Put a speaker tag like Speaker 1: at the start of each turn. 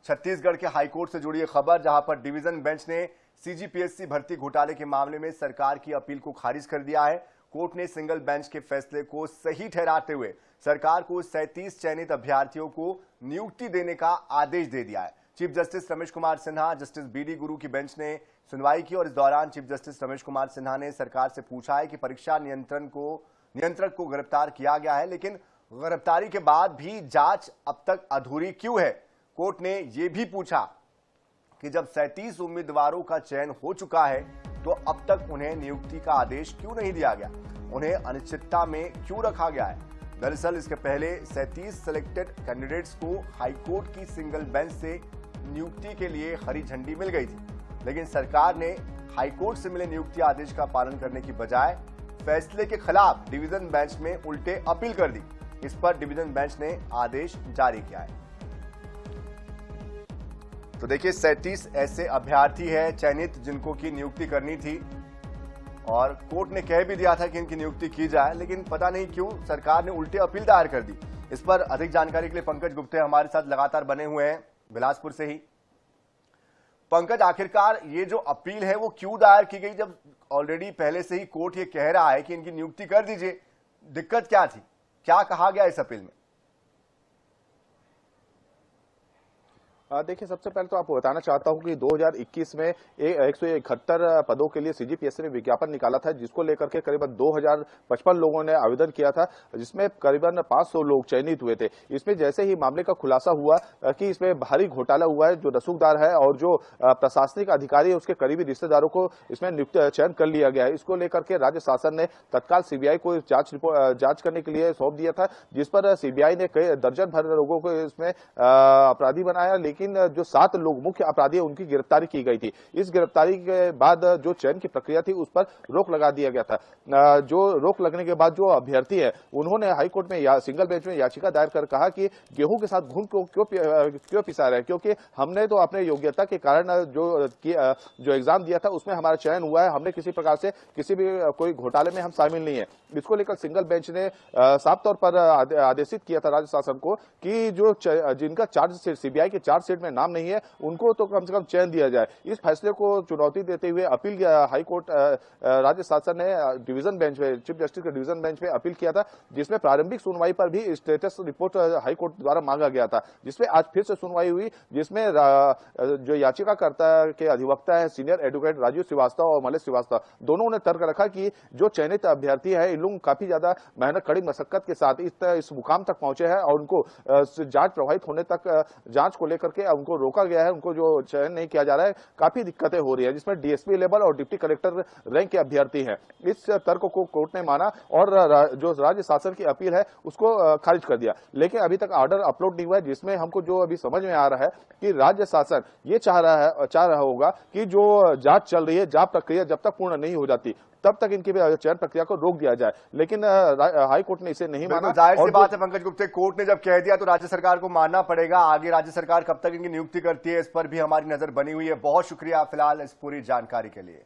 Speaker 1: छत्तीसगढ़ के हाईकोर्ट से जुड़ी खबर, जहां पर डिवीजन बेंच ने सीजीपीएससी भर्ती घोटाले के मामले में सरकार की अपील को खारिज कर दिया है। कोर्ट ने सिंगल बेंच के फैसले को सही ठहराते हुए सरकार को 37 चयनित अभ्यर्थियों को नियुक्ति देने का आदेश दे दिया है। Chief justice Ramesh Kumar Sinha, justice BD Guru की बेंच ने सुनवाई की और इस दौरान चीफ जस्टिस रमेश कुमार सिन्हा ने सरकार से पूछा है कि परीक्षा नियंत्रक को गिरफ्तार किया गया है, लेकिन गिरफ्तारी के बाद भी जांच अब तक अधूरी क्यों है। कोर्ट ने यह भी पूछा कि जब 37 उम्मीदवारों का चयन हो चुका है तो अब तक उन्हें नियुक्ति का आदेश क्यों नहीं दिया गया, उन्हें अनिश्चितता में क्यों रखा गया है। दरअसल इसके पहले 37 सिलेक्टेड कैंडिडेट्स को हाईकोर्ट की सिंगल बेंच से नियुक्ति के लिए हरी झंडी मिल गई थी, लेकिन सरकार ने हाईकोर्ट से मिले नियुक्ति आदेश का पालन करने की बजाय फैसले के खिलाफ डिवीजन बेंच में उल्टे अपील कर दी। इस पर डिवीजन बेंच ने आदेश जारी किया है। तो देखिए, 37 ऐसे अभ्यर्थी हैं चयनित जिनको की नियुक्ति करनी थी और कोर्ट ने कह भी दिया था कि इनकी नियुक्ति की जाए, लेकिन पता नहीं क्यों सरकार ने उल्टे अपील दायर कर दी। इस पर अधिक जानकारी के लिए पंकज गुप्ते हमारे साथ लगातार बने हुए हैं बिलासपुर से ही। पंकज, आखिरकार ये जो अपील है वो क्यों दायर की गई, जब ऑलरेडी पहले से ही कोर्ट ये कह रहा है कि इनकी नियुक्ति कर दीजिए? दिक्कत क्या थी, क्या कहा गया इस अपील में?
Speaker 2: देखिए, सबसे पहले तो आपको बताना चाहता हूं कि 2021 में 171 पदों के लिए सीजीपीएससी ने विज्ञापन निकाला था, जिसको लेकर के करीबन 2055 लोगों ने आवेदन किया था, जिसमें करीबन 500 लोग चयनित हुए थे। इसमें जैसे ही मामले का खुलासा हुआ कि इसमें भारी घोटाला हुआ है, जो रसूखदार है और जो प्रशासनिक अधिकारी है उसके करीबी रिश्तेदारों को इसमें चयन कर लिया गया है। इसको लेकर के राज्य शासन ने तत्काल सीबीआई को जांच करने के लिए सौंप दिया था, जिस पर सीबीआई ने कई दर्जन भर लोगों को इसमें अपराधी बनाया, लेकिन जो 7 लोग मुख्य अपराधी उनकी गिरफ्तारी की गई थी। इस गिरफ्तारी के बाद जो चयन की प्रक्रिया थी उस पर रोक लगा दिया गया था। जो रोक लगने के बाद जो अभ्यर्थी है उन्होंने हाईकोर्ट में सिंगल बेंच में याचिका दायर कर कहा कि गेहूं के साथ घुन को क्यों पिसा रहे हैं, क्योंकि हमने तो अपने योग्यता के कारण जो एग्जाम दिया था उसमें हमारा चयन हुआ है, हमने किसी प्रकार से किसी भी कोई घोटाले में हम शामिल नहीं है। इसको लेकर सिंगल बेंच ने साफ तौर पर आदेशित किया था राज्य शासन को कि जो जिनका चार्जशीट सीबीआई के चार्जशीट में नाम नहीं है उनको तो कम से कम चयन दिया जाए। इस फैसले को चुनौती देते हुए अपील हाईकोर्ट राज्य शासन ने डिवीजन बेंच में, चीफ जस्टिस के डिवीजन बेंच में अपील किया था, जिसमें प्रारंभिक सुनवाई पर भी स्टेटस रिपोर्ट हाईकोर्ट द्वारा मांगा गया था, जिसमें आज फिर से सुनवाई हुई, जिसमें जो याचिकाकर्ता के अधिवक्ता है सीनियर एडवोकेट राजीव श्रीवास्तव और मलेश श्रीवास्तव, दोनों ने तर्क रखा कि जो चयनित अभ्यर्थी है इन लोग काफी ज्यादा मेहनत, कड़ी मशक्कत के साथ इस मुकाम तक पहुंचे हैं और उनको जांच प्रभावित होने तक जांच को लेकर के उनको रोका गया है, उनको जो चयन नहीं किया जा रहा है, काफी दिक्कतें हो रही है, जिसमें डीएसपी लेवल और डिप्टी कलेक्टर रैंक के अभ्यर्थी हैं। इस तर्क को कोर्ट ने माना और जो राज्य शासन की अपील है उसको खारिज कर दिया, लेकिन अभी तक ऑर्डर अपलोड नहीं हुआ है, जिसमें हमको जो अभी समझ में आ रहा है कि राज्य शासन ये चाह रहा होगा कि जो जांच चल रही है, जांच प्रक्रिया जब तक पूर्ण नहीं हो जाती तब तक इनकी चयन प्रक्रिया को रोक दिया जाए, लेकिन हाईकोर्ट ने इसे नहीं माना।
Speaker 1: जाहिर सी बात है पंकज गुप्ते, कोर्ट ने जब कह दिया तो राज्य सरकार को मानना पड़ेगा। आगे राज्य सरकार कब तक इनकी नियुक्ति करती है इस पर भी हमारी नजर बनी हुई है। बहुत शुक्रिया फिलहाल इस पूरी जानकारी के लिए।